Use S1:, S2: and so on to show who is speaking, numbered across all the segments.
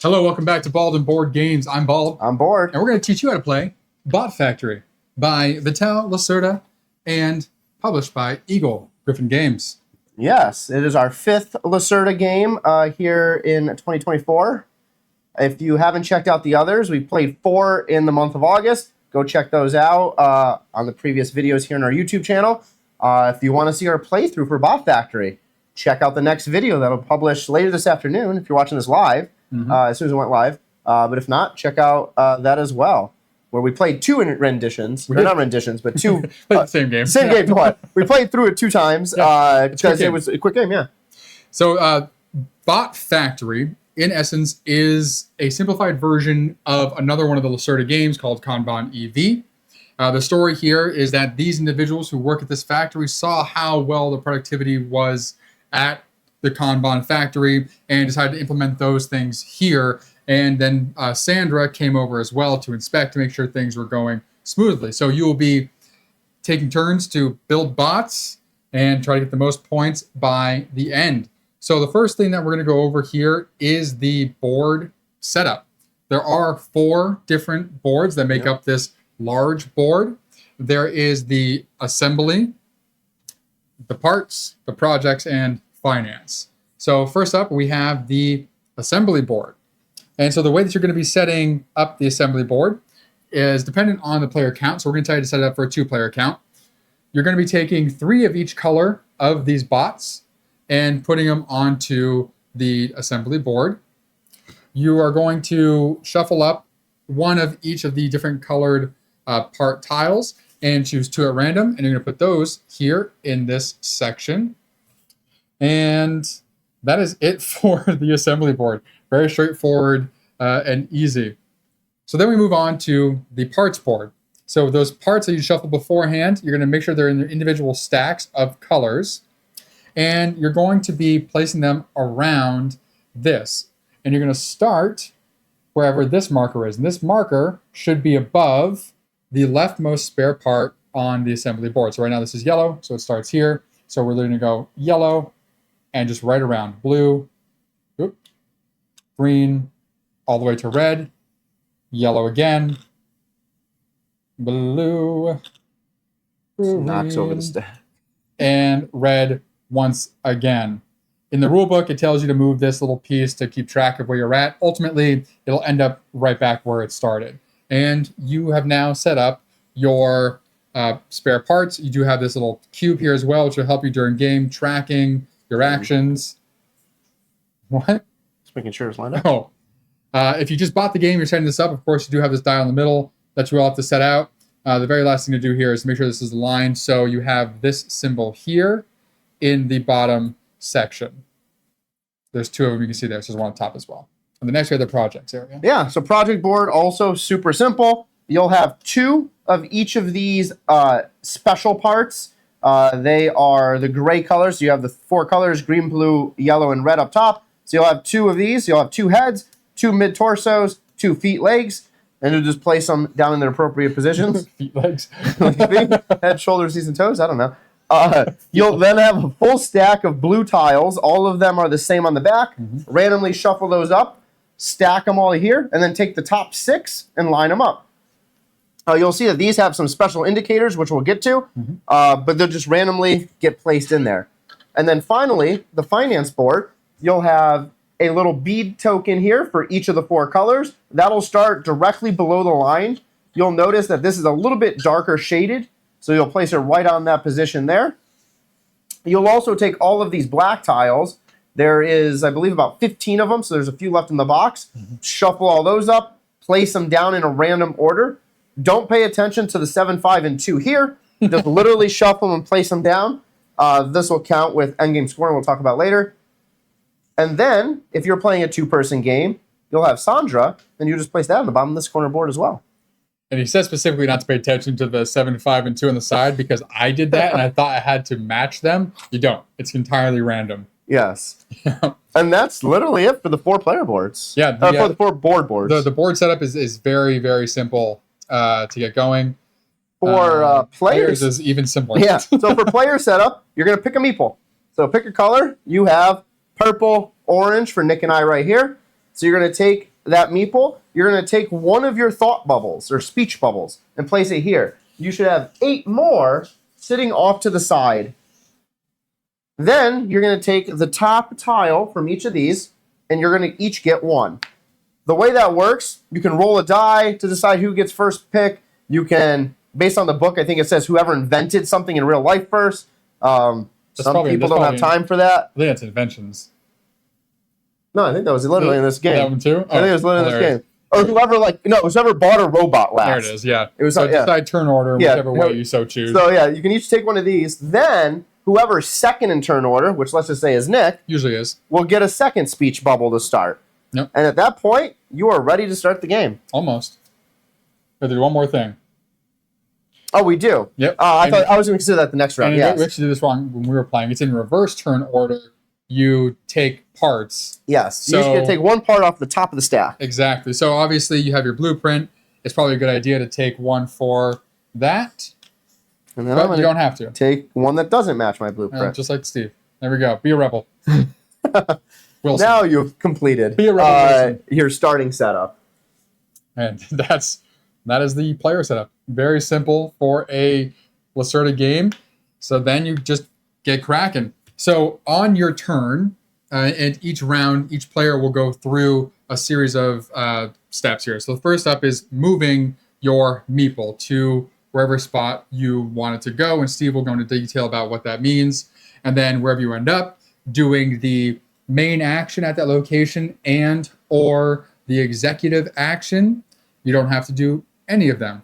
S1: Hello, welcome back to Bald and Board Games. I'm Bald.
S2: I'm Bored.
S1: And we're going to teach you how to play Bot Factory by Vital, Lacerda, and published by Eagle Griffin Games.
S2: Yes, it is our fifth Lacerda game here in 2024. If you haven't checked out the others, we played 4 in the month of August. Go check those out on the previous videos here on our YouTube channel. If you want to see our playthrough for Bot Factory, check out the next video that'll publish later this afternoon if you're watching this live. As soon as it went live. But if not, check out that as well, where we played 2 renditions. Or not renditions, but 2.
S1: Played the same game.
S2: Same game, what? We played through it 2 times because it was a quick game, yeah.
S1: So Bot Factory, in essence, is a simplified version of another one of the Lacerda games called Kanban EV. The story here is that these individuals who work at this factory saw how well the productivity was at the Kanban factory and decided to implement those things here. And then Sandra came over as well to inspect to make sure things were going smoothly. So you will be taking turns to build bots and try to get the most points by the end. So the first thing that we're going to go over here is the board setup. There are 4 different boards that make up this large board. There is the assembly, the parts, the projects, and finance. So first up, we have the assembly board. And so the way that you're going to be setting up the assembly board is dependent on the player count. So we're going to tell you to set it up for a 2-player count. You're going to be taking 3 of each color of these bots and putting them onto the assembly board. You are going to shuffle up 1 of each of the different colored part tiles and choose 2 at random. And you're going to put those here in this section. And that is it for the assembly board. Very straightforward and easy. So then we move on to the parts board. So those parts that you shuffle beforehand, you're going to make sure they're in their individual stacks of colors. And you're going to be placing them around this. And you're going to start wherever this marker is. And this marker should be above the leftmost spare part on the assembly board. So right now this is yellow, so it starts here. So we're going to go yellow, and just right around blue, green, all the way to red, yellow again, blue, green,
S2: knocks over the stack,
S1: and red once again. In the rule book, it tells you to move this little piece to keep track of where you're at. Ultimately, it'll end up right back where it started. And you have now set up your spare parts. You do have this little cube here as well, which will help you during game tracking your actions. What?
S2: Just making sure it's lined up.
S1: Oh. If you just bought the game, you're setting this up. Of course, you do have this dial in the middle that you will have to set out. The very last thing to do here is to make sure this is aligned. So you have this symbol here in the bottom section. There's 2 of them you can see there. So there's 1 on top as well. And the next we have the projects area.
S2: Yeah, so project board, also super simple. You'll have 2 of each of these special parts. They are the gray colors. So you have the 4 colors, green, blue, yellow, and red up top. So you'll have 2 of these. You'll have 2 heads, 2 mid-torsos, 2 feet, legs, and you'll just place them down in their appropriate positions.
S1: Feet, legs.
S2: Head, shoulders, knees, and toes. I don't know. You'll then have a full stack of blue tiles. All of them are the same on the back. Randomly shuffle those up, stack them all here, and then take the top 6 and line them up. You'll see that these have some special indicators, which we'll get to, but they'll just randomly get placed in there. And then finally, the finance board, you'll have a little bead token here for each of the 4 colors. That'll start directly below the line. You'll notice that this is a little bit darker shaded, so you'll place it right on that position there. You'll also take all of these black tiles. There is, I believe, about 15 of them, so there's a few left in the box. Shuffle all those up, place them down in a random order. Don't pay attention to the 7, 5, and 2 here. Just literally shuffle them and place them down. This will count with endgame scoring, we'll talk about later. And then, if you're playing a 2-person game, you'll have Sandra, and you just place that on the bottom of this corner board as well.
S1: And he says specifically not to pay attention to the 7, 5, and 2 on the side because I did that and I thought I had to match them. You don't. It's entirely random.
S2: Yes. And that's literally it for the 4-player boards.
S1: Yeah.
S2: For the 4 boards.
S1: The board setup is very, very simple to get going.
S2: For players,
S1: is even simpler.
S2: Yeah. So for player setup, you're going to pick a meeple. So pick a color. You have purple, orange for Nick and I right here. So you're going to take that meeple, you're going to take one of your thought bubbles or speech bubbles and place it here. You should have 8 more sitting off to the side. Then you're going to take the top tile from each of these, and you're going to each get 1. The way that works, you can roll a die to decide who gets first pick. You can, based on the book, I think it says whoever invented something in real life first. Some people don't have time for that.
S1: I think that's Inventions.
S2: No, I think that was literally in this game.
S1: That one too?
S2: I think it was literally in this game. Or whoever, whoever bought a robot last.
S1: There it is, yeah.
S2: It was,
S1: so decide turn order, whichever way you so choose.
S2: So, yeah, you can each take one of these. Then, whoever's second in turn order, which let's just say is Nick,
S1: usually is,
S2: will get a second speech bubble to start.
S1: Yep.
S2: And at that point, you are ready to start the game.
S1: Almost. But there's one more thing.
S2: Oh, we do?
S1: Yep.
S2: I thought I was going to consider that the next round. Yes.
S1: We actually did this wrong when we were playing. It's in reverse turn order. You take parts.
S2: Yes.
S1: So,
S2: you're going to take one part off the top of the stack.
S1: Exactly. So obviously you have your blueprint. It's probably a good idea to take one for that.
S2: And then
S1: but you don't have to.
S2: Take one that doesn't match my blueprint.
S1: Just like Steve. There we go. Be a rebel. Wilson.
S2: Now you've completed
S1: Be a rebel,
S2: your starting setup.
S1: And that is the player setup. Very simple for a Lacerda game. So then you just get cracking. So on your turn, and each round, each player will go through a series of steps here. So the first up is moving your meeple to wherever spot you want it to go. And Steve will go into detail about what that means. And then wherever you end up, doing the main action at that location and or the executive action. You don't have to do any of them.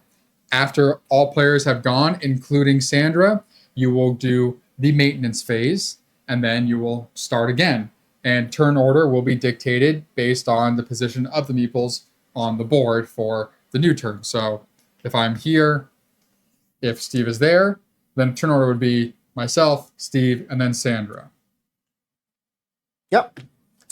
S1: After all players have gone, including Sandra, you will do the maintenance phase, and then you will start again. And turn order will be dictated based on the position of the meeples on the board for the new turn. So if I'm here, if Steve is there, then turn order would be myself, Steve, and then Sandra.
S2: Yep.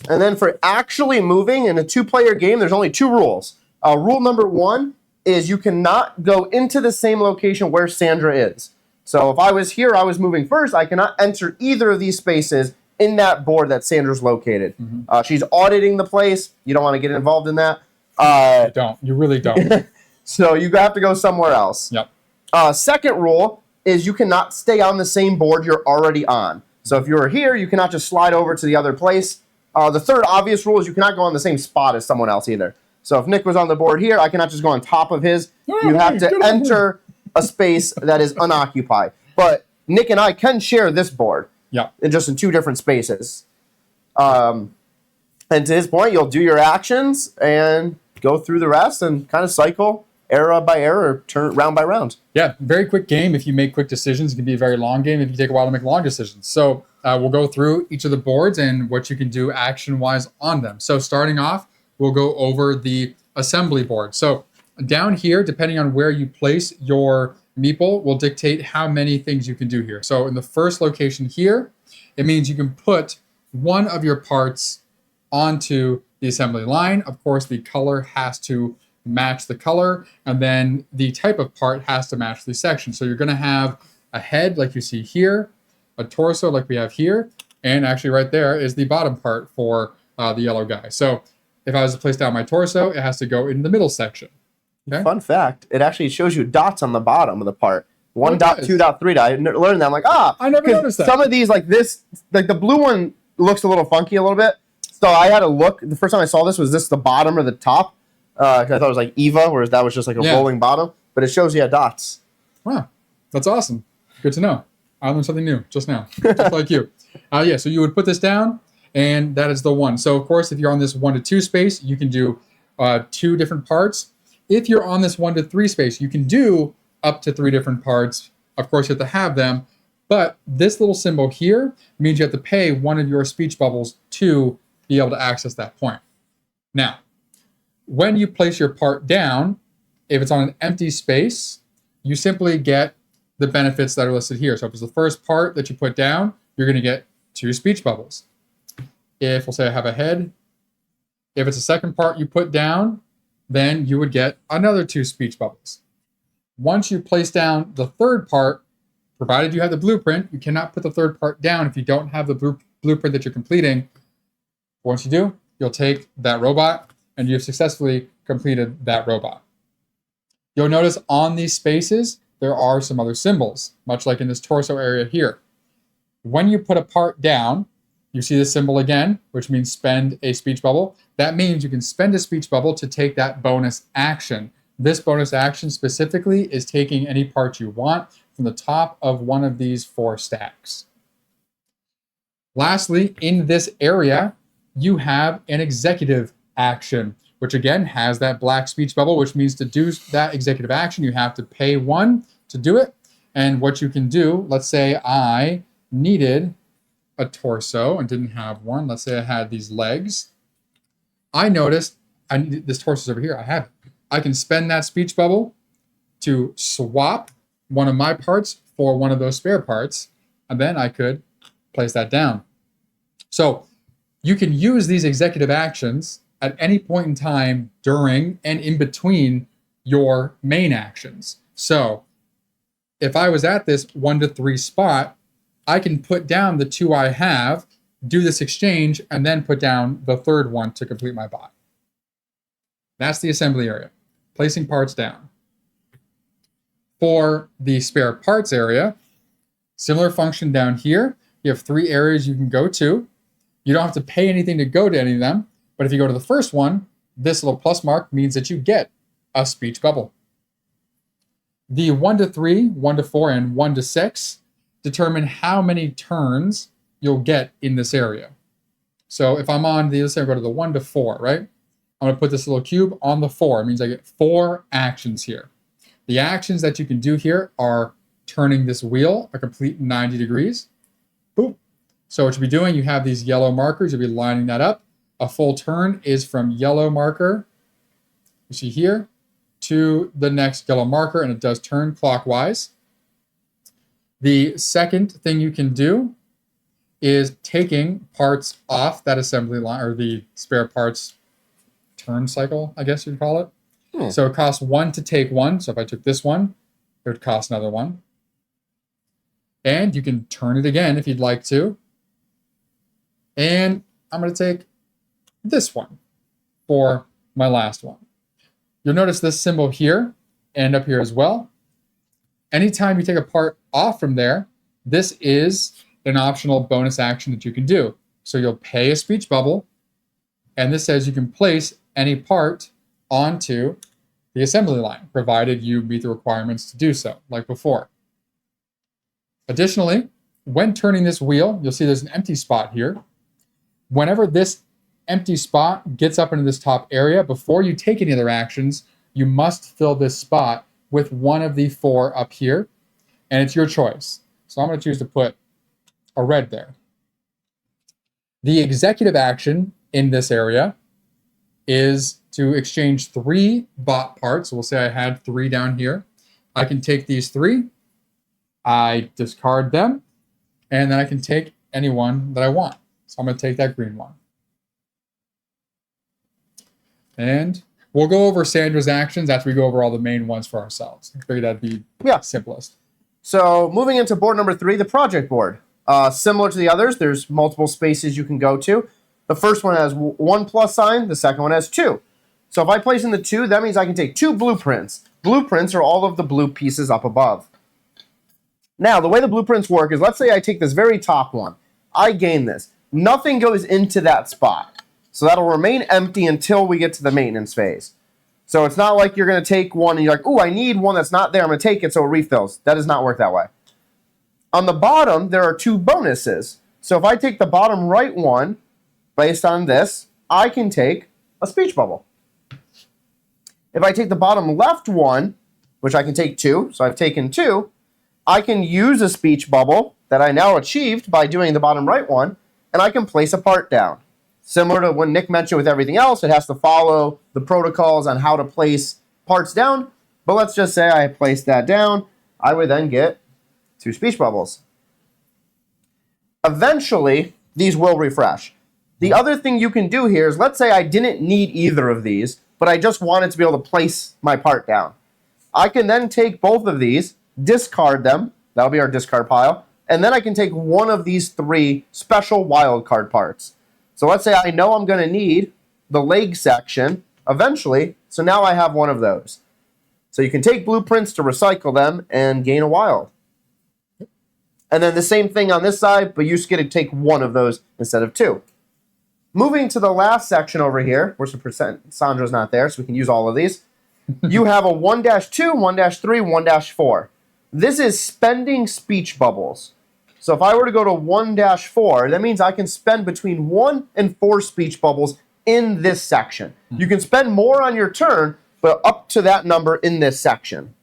S2: And then for actually moving in a 2-player game, there's only 2 rules. Rule number 1 is you cannot go into the same location where Sandra is. So if I was here, I was moving first, I cannot enter either of these spaces in that board that Sandra's located. Mm-hmm. She's auditing the place. You don't want to get involved in that.
S1: You don't. You really don't.
S2: So you have to go somewhere else.
S1: Yep.
S2: Second rule is you cannot stay on the same board you're already on. So if you're here, you cannot just slide over to the other place. The third obvious rule is you cannot go on the same spot as someone else either. So if Nick was on the board here, I cannot just go on top of his. You have to enter a space that is unoccupied. But Nick and I can share this board.
S1: Yeah.
S2: Just in 2 different spaces. And to his point, you'll do your actions and go through the rest and kind of cycle era by era or turn round by round.
S1: Yeah, very quick game. If you make quick decisions, it can be a very long game if you take a while to make long decisions. So we'll go through each of the boards and what you can do action-wise on them. So starting off, we'll go over the assembly board. So down here, depending on where you place your meeple, will dictate how many things you can do here. So in the first location here, it means you can put one of your parts onto the assembly line. Of course, the color has to match the color, and then the type of part has to match the section. So you're going to have a head like you see here, a torso like we have here, and actually right there is the bottom part for the yellow guy. So if I was to place down my torso, it has to go in the middle section. Okay?
S2: Fun fact, it actually shows you dots on the bottom of the part. 1 dot, 2 dot, 3 dot. I learned that. I'm like,
S1: I never noticed that.
S2: Some of these, like this, like the blue one looks a little funky a little bit. So I had to look. The first time I saw this, was this the bottom or the top? I thought it was like Eva, whereas that was just like a rolling bottom. But it shows you dots.
S1: Wow, that's awesome. Good to know. I learned something new just now, just like you. Yeah, so you would put this down, and that is the one. So, of course, if you're on this 1 to 2 space, you can do 2 different parts. If you're on this 1 to 3 space, you can do up to 3 different parts. Of course, you have to have them. But this little symbol here means you have to pay one of your speech bubbles to be able to access that point. Now, when you place your part down, if it's on an empty space, you simply get the benefits that are listed here. So if it's the first part that you put down, you're going to get 2 speech bubbles. If we'll say I have a head, if it's the second part you put down, then you would get another 2 speech bubbles. Once you place down the third part, provided you have the blueprint, you cannot put the third part down if you don't have the blueprint that you're completing. Once you do, you'll take that robot and you've successfully completed that robot. You'll notice on these spaces, there are some other symbols, much like in this torso area here. When you put a part down, you see the symbol again, which means spend a speech bubble. That means you can spend a speech bubble to take that bonus action. This bonus action specifically is taking any part you want from the top of one of these 4 stacks. Lastly, in this area, you have an executive action, which again has that black speech bubble, which means to do that executive action, you have to pay 1 to do it. And what you can do, let's say I needed a torso and didn't have one. Let's say I had these legs. I noticed this torso's over here. I have it. I can spend that speech bubble to swap one of my parts for one of those spare parts, and then I could place that down. So you can use these executive actions at any point in time during and in between your main actions. So if I was at this 1 to 3 spot, I can put down the 2 I have, do this exchange, and then put down the 3rd one to complete my bot. That's the assembly area, placing parts down. For the spare parts area, similar function down here. You have 3 areas you can go to. You don't have to pay anything to go to any of them, but if you go to the first one, this little plus mark means that you get a speech bubble. The 1 to 3, 1 to 4, and 1 to 6 determine how many turns you'll get in this area. So if I'm on the, let's say I go to the 1 to 4, right? I'm going to put this little cube on the 4. It means I get 4 actions here. The actions that you can do here are turning this wheel a complete 90 degrees. Boom. So what you'll be doing, you have these yellow markers. You'll be lining that up. A full turn is from yellow marker, you see here, to the next yellow marker, and it does turn clockwise. The second thing you can do is taking parts off that assembly line, or the spare parts turn cycle, I guess you'd call it. So it costs 1 to take 1. So if I took this one, it would cost another 1. And you can turn it again if you'd like to. And I'm going to take this one for my last one. You'll notice this symbol here and up here as well. Anytime you take a part off from there, this is an optional bonus action that you can do. So you'll pay a speech bubble, and this says you can place any part onto the assembly line, provided you meet the requirements to do so, like before. Additionally, when turning this wheel, you'll see there's an empty spot here. Whenever this empty spot gets up into this top area, before you take any other actions, you must fill this spot with one of the 4 up here, and it's your choice. So I'm going to choose to put a red there. The executive action in this area is to exchange 3 bot parts. So we'll say I had 3 down here. I can take these 3, I discard them, and then I can take any one that I want. So I'm going to take that green one. And we'll go over Sandra's actions after we go over all the main ones for ourselves. I figured that'd be simplest.
S2: So moving into board number 3, the project board. Similar to the others, there's multiple spaces you can go to. The first one has 1 plus sign, the second one has 2. So if I place in the 2, that means I can take 2 blueprints. Blueprints are all of the blue pieces up above. Now, the way the blueprints work is, let's say I take this very top one. I gain this. Nothing goes into that spot. So that'll remain empty until we get to the maintenance phase. So it's not like you're going to take one and you're like, oh, I need one that's not there. I'm going to take it so it refills. That does not work that way. On the bottom, there are 2 bonuses. So if I take the bottom right one, based on this, I can take a speech bubble. If I take the bottom left one, which I can take 2, so I've taken 2, I can use a speech bubble that I now achieved by doing the bottom right one, and I can place a part down. Similar to when Nick mentioned with everything else, it has to follow the protocols on how to place parts down. But let's just say I placed that down. I would then get 2 speech bubbles. Eventually, these will refresh. The other thing you can do here is, let's say I didn't need either of these, but I just wanted to be able to place my part down. I can then take both of these, discard them. That'll be our discard pile. And then I can take one of these 3 special wildcard parts. So let's say I know I'm going to need the leg section eventually. So now I have one of those. So you can take blueprints to recycle them and gain a wild. And then the same thing on this side, but you just get to take one of those instead of two. Moving to the last section over here, where's the percent? Sandra's not there, so we can use all of these. You have a 1-2, 1-3, 1-4. This is spending speech bubbles. So if I were to go to 1-4, that means I can spend between 1 and 4 speech bubbles in this section. You can spend more on your turn, but up to that number in this section.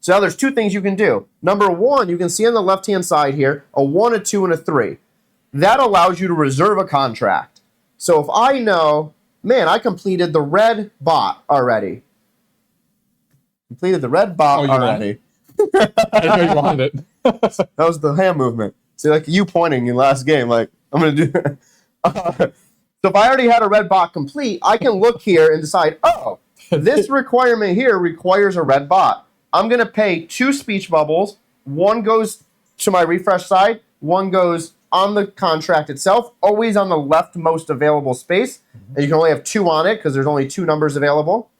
S2: So now there's two things you can do. Number one, you can see on the left-hand side here, a 1, a 2, and a 3. That allows you to reserve a contract. So if I know, man, I completed the red bot already. Completed the red bot already.
S1: I didn't know you wanted it.
S2: That was the hand movement. See, like you pointing in last game, like, I'm going to do that. So if I already had a red bot complete, I can look here and decide, oh, this requirement here requires a red bot. I'm going to pay 2 speech bubbles. One goes to my refresh side. One goes on the contract itself, always on the leftmost available space. And you can only have 2 on it because there's only 2 numbers available.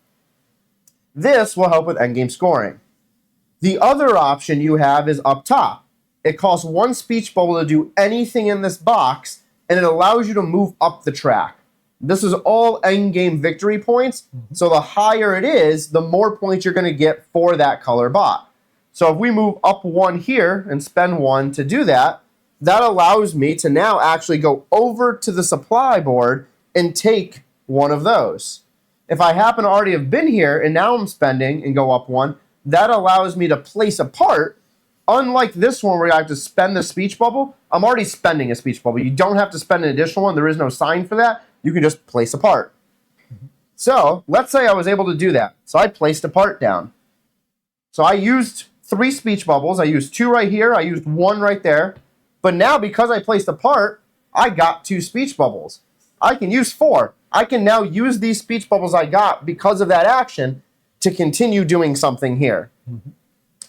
S2: This will help with endgame scoring. The other option you have is up top. It costs 1 speech bubble to do anything in this box, and it allows you to move up the track. This is all endgame victory points, so the higher it is, the more points you're going to get for that color bot. So if we move up 1 here and spend 1 to do that, that allows me to now actually go over to the supply board and take one of those. If I happen to already have been here and now I'm spending and go up 1, that allows me to place a part. Unlike this one where I have to spend the speech bubble, I'm already spending a speech bubble. You don't have to spend an additional one. There is no sign for that. You can just place a part. So let's say I was able to do that. So I placed a part down. So I used 3 speech bubbles. I used 2 right here. I used 1 right there. But now because I placed a part, I got 2 speech bubbles. I can use 4. I can now use these speech bubbles I got because of that action to continue doing something here.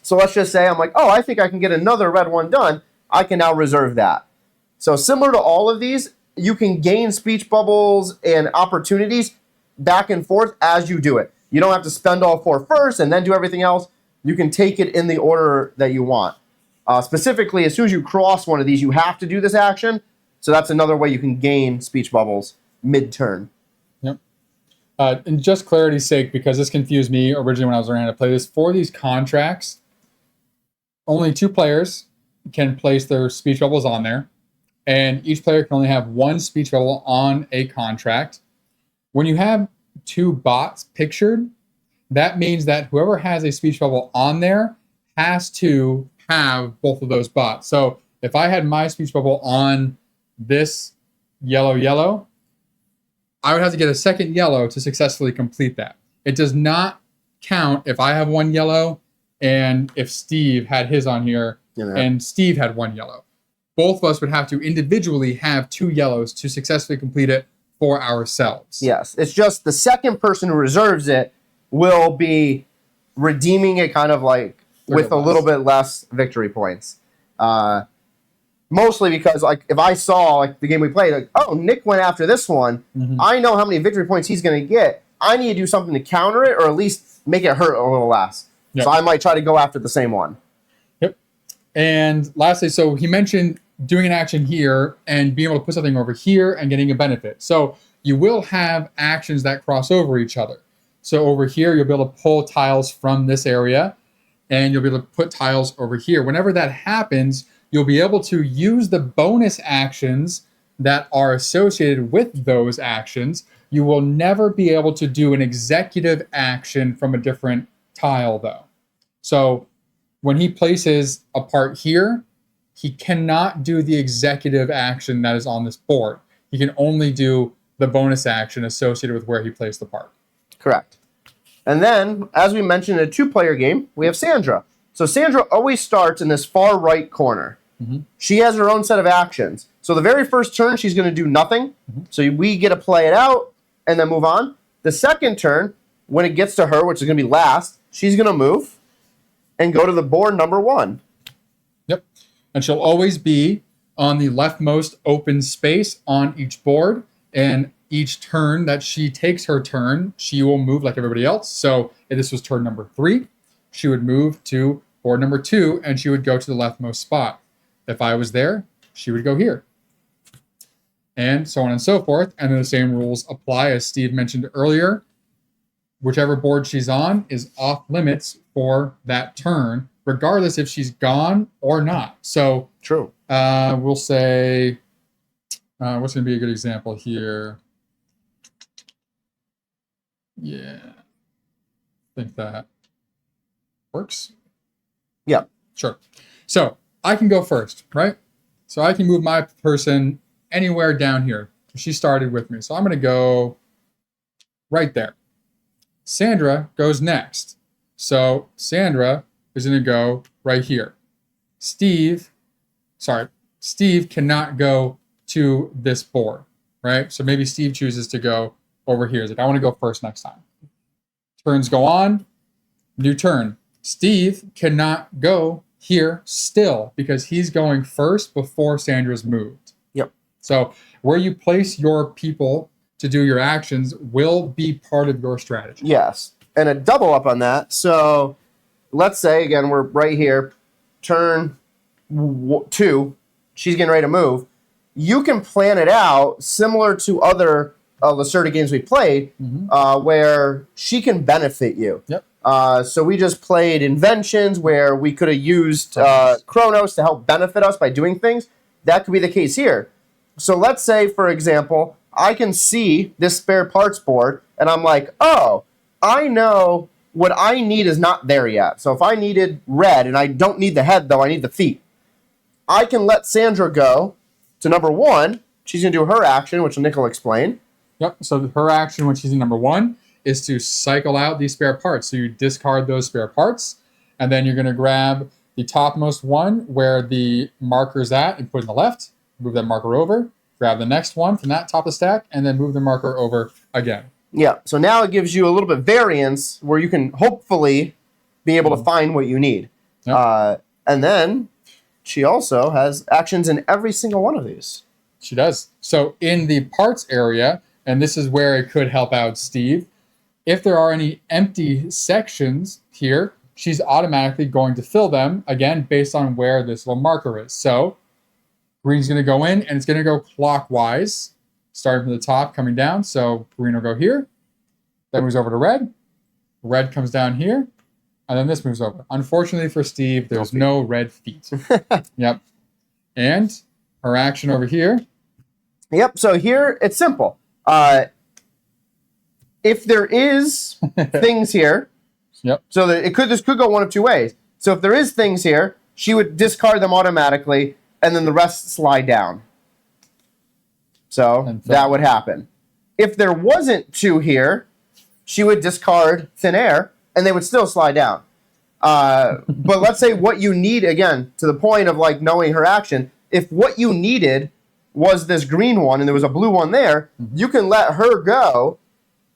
S2: So let's just say I'm like, oh, I think I can get another red one done. I can now reserve that. So similar to all of these, you can gain speech bubbles and opportunities back and forth as you do it. You don't have to spend all 4 first and then do everything else. You can take it in the order that you want. Specifically, as soon as you cross one of these, you have to do this action. So that's another way you can gain speech bubbles mid-turn.
S1: Yep. And just clarity's sake, because this confused me originally when I was learning how to play this, for these contracts, only 2 players can place their speech bubbles on there, and each player can only have 1 speech bubble on a contract. When you have 2 bots pictured, that means that whoever has a speech bubble on there has to have both of those bots. So if I had my speech bubble on this yellow, I would have to get a second yellow to successfully complete that. It does not count if I have 1 yellow and if Steve had his on here and Steve had 1 yellow. Both of us would have to individually have 2 yellows to successfully complete it for ourselves.
S2: Yes, it's just the second person who reserves it will be redeeming it kind of like with a little bit less victory points. Mostly because, like, if I saw like the game we played, like, oh, Nick went after this one, I know how many victory points he's going to get. I need to do something to counter it or at least make it hurt a little less. Yep. So I might try to go after the same one.
S1: Yep. And lastly, so he mentioned doing an action here and being able to put something over here and getting a benefit. So you will have actions that cross over each other. So over here, you'll be able to pull tiles from this area, and you'll be able to put tiles over here. Whenever that happens, you'll be able to use the bonus actions that are associated with those actions. You will never be able to do an executive action from a different tile, though. So when he places a part here, he cannot do the executive action that is on this board. He can only do the bonus action associated with where he placed the part.
S2: Correct. And then, as we mentioned in a 2-player game, we have Sandra. So Sandra always starts in this far right corner. She has her own set of actions. So the very first turn, she's going to do nothing. So we get to play it out and then move on. The second turn, when it gets to her, which is going to be last, she's going to move and go to the board number 1.
S1: Yep. And she'll always be on the leftmost open space on each board. And each turn that she takes her turn, she will move like everybody else. So if this was turn number 3, she would move to board number 2, and she would go to the leftmost spot. If I was there, she would go here. And so on and so forth. And then the same rules apply, as Steve mentioned earlier. Whichever board she's on is off limits for that turn, regardless if she's gone or not. So
S2: True.
S1: We'll say, what's going to be a good example here? Yeah, I think that works.
S2: Yeah.
S1: Sure. So I can go first, right? So I can move my person anywhere down here. She started with me. So I'm going to go right there. Sandra goes next. So Sandra is going to go right here. Steve cannot go to this board, right? So maybe Steve chooses to go over here. He's like, I want to go first next time. Turns go on. New turn. Steve cannot go here still because he's going first before Sandra's moved.
S2: Yep.
S1: So where you place your people to do your actions will be part of your strategy.
S2: Yes. And a double up on that. So let's say, again, we're right here. Turn 2. She's getting ready to move. You can plan it out similar to other Lacerda games we played, where she can benefit you.
S1: Yep.
S2: So we just played Inventions, where we could have used Chronos to help benefit us by doing things. That could be the case here. So let's say, for example, I can see this spare parts board, and I'm like, oh, I know what I need is not there yet. So if I needed red, and I don't need the head, though, I need the feet, I can let Sandra go to number 1. She's going to do her action, which Nick will explain.
S1: Yep. So her action when she's in number 1 is to cycle out these spare parts. So you discard those spare parts, and then you're going to grab the topmost one where the marker's at and put it in the left, move that marker over, grab the next one from that top of the stack, and then move the marker over again.
S2: Yeah, so now it gives you a little bit of variance where you can hopefully be able to find what you need. Yep. And then she also has actions in every single one of these.
S1: She does. So in the parts area, and this is where it could help out Steve, if there are any empty sections here, she's automatically going to fill them, again, based on where this little marker is. So green's going to go in, and it's going to go clockwise, starting from the top, coming down. So green will go here. Then moves over to red. Red comes down here. And then this moves over. Unfortunately for Steve, there's no red feet. Yep. And her action over here.
S2: Yep, so here, it's simple. If there is things here,
S1: yep.
S2: So that this could go one of 2 ways. So if there is things here, she would discard them automatically, and then the rest slide down. So that would happen. If there wasn't 2 here, she would discard thin air, and they would still slide down. But let's say what you need, again, to the point of like knowing her action, if what you needed was this green one and there was a blue one there, you can let her go,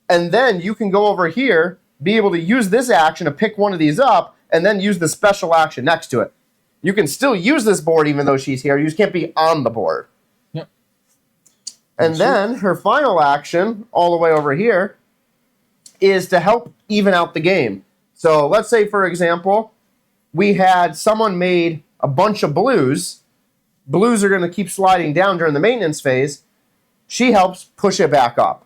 S2: and then you can go over here, be able to use this action to pick one of these up, and then use the special action next to it. You can still use this board even though she's here. You just can't be on the board.
S1: Yep.
S2: And then her final action, all the way over here, is to help even out the game. So let's say, for example, we had someone made a bunch of blues. Blues are going to keep sliding down during the maintenance phase. She helps push it back up.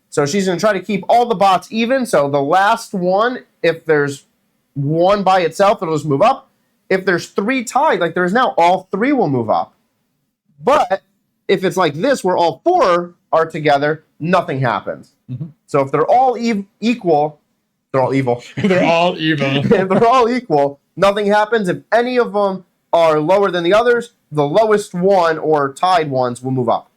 S2: So she's going to try to keep all the bots even. So the last one, if there's one by itself, it'll just move up. If there's 3 tied, like there is now, all 3 will move up. But if it's like this, where all 4 are together, nothing happens. So if they're all equal, they're all evil.
S1: They're all evil.
S2: If they're all equal, nothing happens. If any of them are lower than the others, the lowest one or tied ones will move up.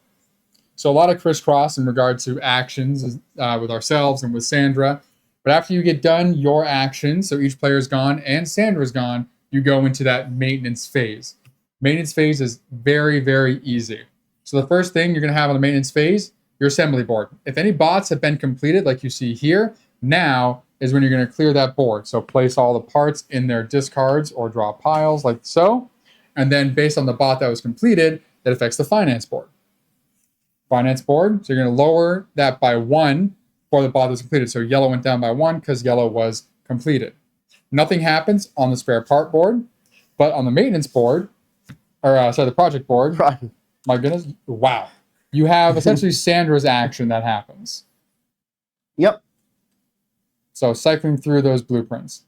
S1: So a lot of crisscross in regard to actions with ourselves and with Sandra. But after you get done your actions, so each player's gone and Sandra's gone, you go into that maintenance phase. Maintenance phase is very, very easy. So the first thing you're going to have on the maintenance phase, your assembly board. If any bots have been completed, like you see here, now is when you're going to clear that board. So place all the parts in their discards or draw piles like so. And then based on the bot that was completed, that affects the finance board. finance board. So you're going to lower that by 1 for the bot that's completed. So yellow went down by 1 because yellow was completed. Nothing happens on the spare part board, but on the maintenance board, or the project board, my goodness, wow. You have essentially Sandra's action that happens.
S2: Yep.
S1: So cycling through those blueprints.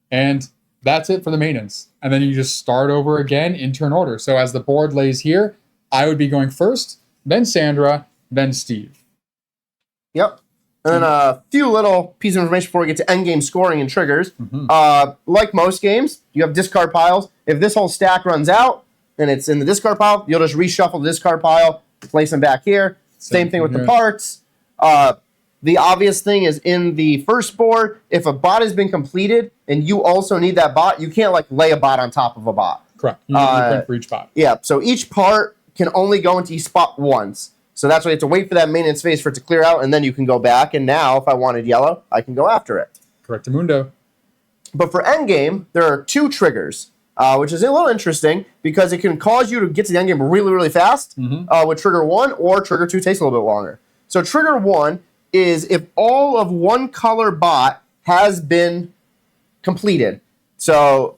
S1: And that's it for the maintenance. And then you just start over again in turn order. So as the board lays here, I would be going first, then Sandra, then Steve.
S2: Yep. And then a few little pieces of information before we get to endgame scoring and triggers. Like most games, you have discard piles. If this whole stack runs out and it's in the discard pile, you'll just reshuffle the discard pile, place them back here. Same thing with the parts. The obvious thing is in the first board, if a bot has been completed and you also need that bot, you can't like lay a bot on top of a bot.
S1: Correct. You need a blueprint for each bot.
S2: Yeah, so each part can only go into each spot once. So that's why you have to wait for that maintenance phase for it to clear out, and then you can go back. And now, if I wanted yellow, I can go after it.
S1: Correctamundo.
S2: But for endgame, there are 2 triggers, which is a little interesting because it can cause you to get to the endgame really, really fast with trigger 1, or trigger 2 takes a little bit longer. So trigger 1 is if all of one color bot has been completed. So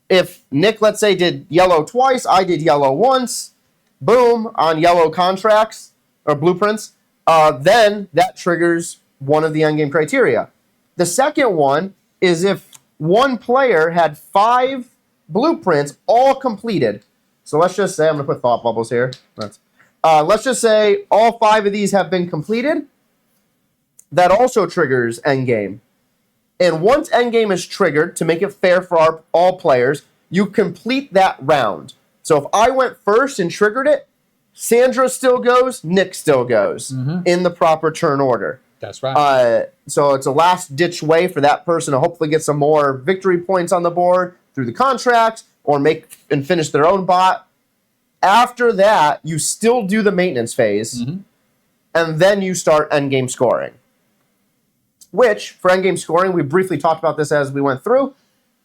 S2: if Nick, let's say, did yellow twice, I did yellow once, boom, on yellow contracts or blueprints, then that triggers one of the endgame criteria. The second one is if one player had 5 blueprints all completed. So let's just say, I'm going to put thought bubbles here. Let's just say all 5 of these have been completed. That also triggers endgame. And once endgame is triggered, to make it fair for all players, you complete that round. So if I went first and triggered it, Sandra still goes, Nick still goes in the proper turn order.
S1: That's right.
S2: So it's a last-ditch way for that person to hopefully get some more victory points on the board through the contracts or make and finish their own bot. After that, you still do the maintenance phase, and then you start endgame scoring. Which, for endgame scoring, we briefly talked about this as we went through.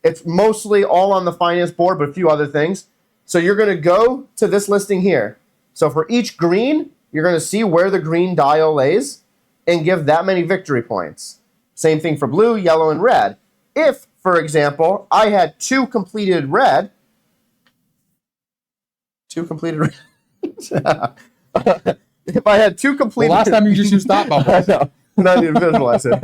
S2: It's mostly all on the finance board, but a few other things. So you're going to go to this listing here. So for each green, you're going to see where the green dial lays and give that many victory points. Same thing for blue, yellow, and red. If, for example, I had 2 completed red, if I had 2 completed...
S1: Well, last time you just used thought bubbles.
S2: I know. Not even visualize it.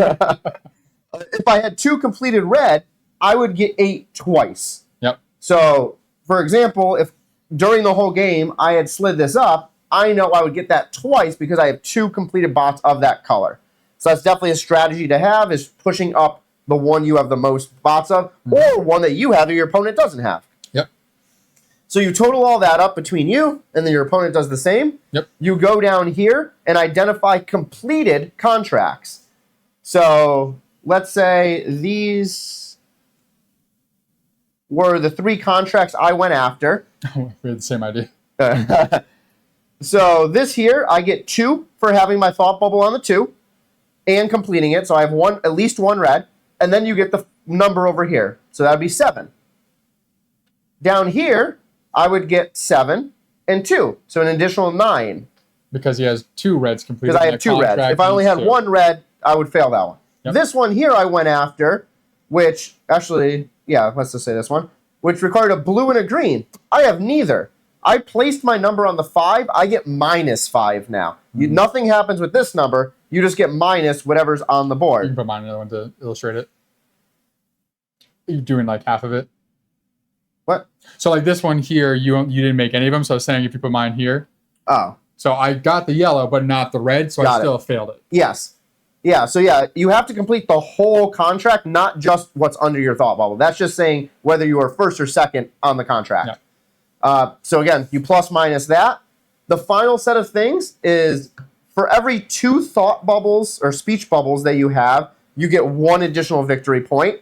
S2: If I had 2 completed red, I would get 8 twice.
S1: Yep.
S2: So, for example, if during the whole game I had slid this up, I know I would get that twice because I have 2 completed bots of that color. So that's definitely a strategy to have, is pushing up the one you have the most bots of, or one that you have that your opponent doesn't have.
S1: Yep.
S2: So you total all that up between you, and then your opponent does the same.
S1: Yep.
S2: You go down here and identify completed contracts. So let's say these were the 3 contracts I went after.
S1: We had the same idea.
S2: So this here, I get 2 for having my thought bubble on the 2 and completing it. So I have at least 1 red. And then you get the number over here. So that would be 7. Down here, I would get 7 and 2. So an additional 9.
S1: Because he has 2 reds completed.
S2: Because I have 2 reds. If I only had 1 red, I would fail that one. Yep. This one here I went after, which actually, yeah, let's just say this one, which required a blue and a green. I have neither. I placed my number on the 5. I get -5 now. Nothing happens with this number. You just get minus whatever's on the board.
S1: You can put mine another one to illustrate it. You're doing like half of it.
S2: What?
S1: So like this one here, you didn't make any of them. So I was saying if you put mine here.
S2: Oh.
S1: So I got the yellow, but not the red. So I still failed it.
S2: Yes. Yeah. So yeah, you have to complete the whole contract, not just what's under your thought bubble. That's just saying whether you were first or second on the contract.
S1: Yeah.
S2: So again, you plus minus that. The final set of things is for every 2 thought bubbles or speech bubbles that you have, you get 1 additional victory point,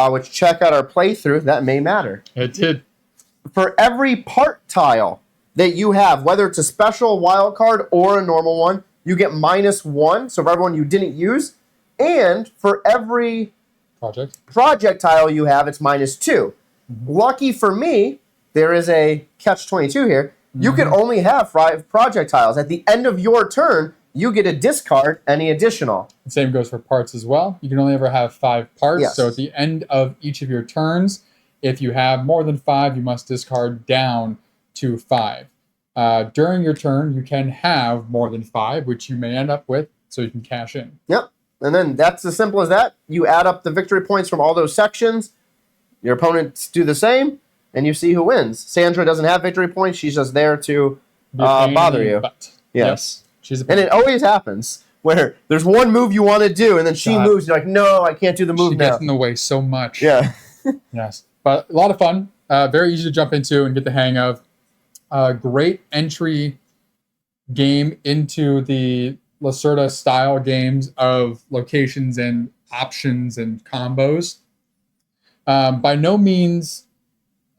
S2: which check out our playthrough. That may matter.
S1: It did.
S2: For every part tile that you have, whether it's a special wild card or a normal one, you get -1. So for everyone you didn't use. And for every project tile you have, it's -2. Lucky for me, there is a catch-22 here. You can only have 5 projectiles. At the end of your turn, you get to discard any additional.
S1: The same goes for parts as well. You can only ever have 5 parts.
S2: Yes.
S1: So at the end of each of your turns, if you have more than 5, you must discard down to 5. During your turn, you can have more than 5, which you may end up with, so you can cash in.
S2: Yep. And then that's as simple as that. You add up the victory points from all those sections. Your opponents do the same, and you see who wins. Sandra doesn't have victory points. She's just there to bother you. Yes.
S1: Yep. She's a
S2: And it always happens where there's one move you want to do, and then she moves. You're like, no, I can't do the move
S1: she
S2: now.
S1: gets in the way so much.
S2: Yeah.
S1: Yes. But a lot of fun. Very easy to jump into and get the hang of. Great entry game into the Lacerda style games of locations and options and combos. By no means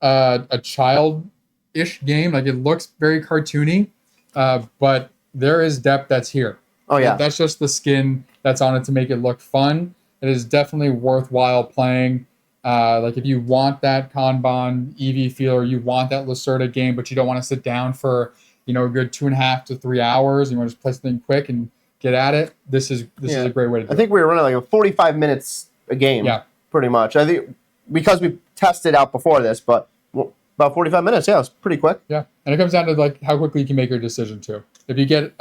S1: a child-ish game. Like, it looks very cartoony, but there is depth that's here.
S2: Oh, yeah.
S1: That's just the skin that's on it to make it look fun. It is definitely worthwhile playing. Like, if you want that Kanban EV feel, or you want that Lacerda game, but you don't want to sit down for, a good 2.5 to 3 hours, and you want to just play something quick and get at it, this is a great way to do it.
S2: I think we were running like 45 minutes a game, pretty much. I think because we tested out before this, but about 45 minutes, yeah, it was pretty quick.
S1: Yeah, and it comes down to like how quickly you can make your decision too. If you get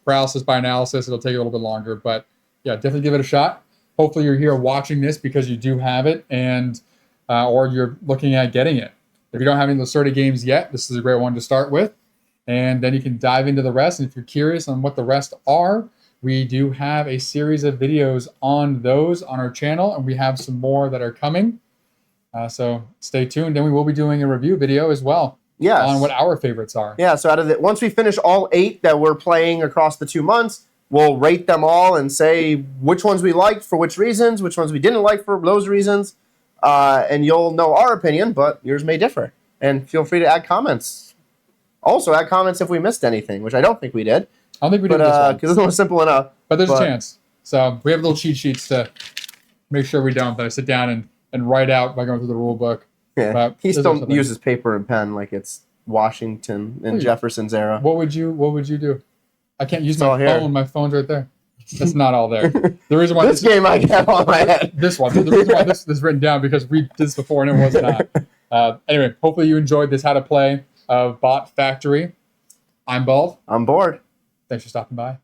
S1: paralysis by analysis, it'll take a little bit longer, but yeah, definitely give it a shot. Hopefully you're here watching this because you do have it, and or you're looking at getting it. If you don't have any Lacerda games yet, this is a great one to start with. And then you can dive into the rest. And if you're curious on what the rest are, we do have a series of videos on those on our channel, and we have some more that are coming. So stay tuned. Then we will be doing a review video as well on what our favorites are.
S2: Yeah, so once we finish all 8 that we're playing across the 2 months, we'll rate them all and say which ones we liked for which reasons, which ones we didn't like for those reasons. And you'll know our opinion, but yours may differ. And feel free to add comments. Also, add comments if we missed anything, which I don't think we did.
S1: I don't think we did this one.
S2: Because this one was simple enough.
S1: But there's a chance. So we have little cheat sheets to make sure we don't. But I sit down and write out by going through the rule book.
S2: Yeah. He still uses paper and pen like it's Washington and Jefferson's era.
S1: What would you do? I can't use my phone. Here. My phone's right there. That's not all there. The reason why
S2: this game I have on my head.
S1: This one. The reason why this is written down because we did this before and it was not. Anyway, hopefully you enjoyed this how to play of Bot Factory. I'm Bald.
S2: I'm Bored.
S1: Thanks for stopping by.